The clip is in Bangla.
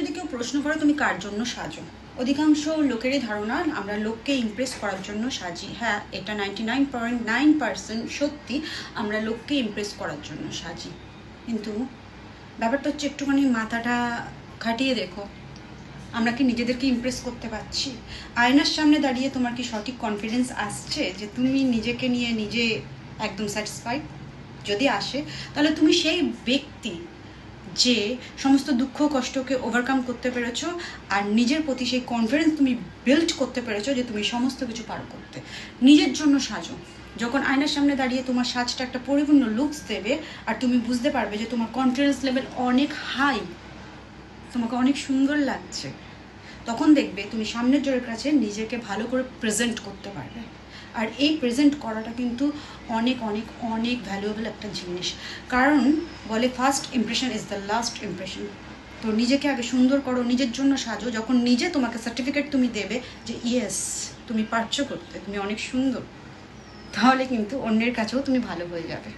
যদি কেউ প্রশ্ন করে তুমি কার জন্য সাজো, অধিকাংশ লোকেরই ধারণা আমরা লোককে ইমপ্রেস করার জন্য সাজি। হ্যাঁ, এটা 99.9% সত্যি, আমরা লোককে ইমপ্রেস করার জন্য সাজি। কিন্তু ব্যাপারটা হচ্ছে একটুখানি মাথাটা খাটিয়ে দেখো, আমরা কি নিজেদেরকে ইমপ্রেস করতে পারছি? আয়নার সামনে দাঁড়িয়ে তোমার কি সঠিক কনফিডেন্স আসছে যে তুমি নিজেকে নিয়ে নিজে একদম স্যাটিসফাইড? যদি আসে তাহলে তুমি সেই ব্যক্তি যে সমস্ত দুঃখ কষ্টকে ওভারকাম করতে পেরেছো, আর নিজের প্রতি সেই কনফিডেন্স তুমি বিল্ড করতে পেরেছো যে তুমি সমস্ত কিছু পার করতে। নিজের জন্য সাজো। যখন আয়নার সামনে দাঁড়িয়ে তোমার সাজটা একটা পরিপূর্ণ লুকস দেবে আর তুমি বুঝতে পারবে যে তোমার কনফিডেন্স লেভেল অনেক হাই, তোমাকে অনেক সুন্দর লাগছে, তখন দেখবে তুমি সামনের জনের কাছে নিজেকে ভালো করে প্রেজেন্ট করতে পারবে। আর এই প্রেজেন্ট করাটা কিন্তু অনেক অনেক অনেক ভ্যালুয়েবল একটা জিনিস। কারণ বলে first impression is the last impression. তো নিজেকে আগে সুন্দর করো, নিজের জন্য সাজো। যখন নিজে তোমাকে সার্টিফিকেট তুমি দেবে যে ইয়েস তুমি পারছো করতে, তুমি অনেক সুন্দর, তাহলে কিন্তু অন্যের কাছেও তুমি ভালো হয়ে যাবে।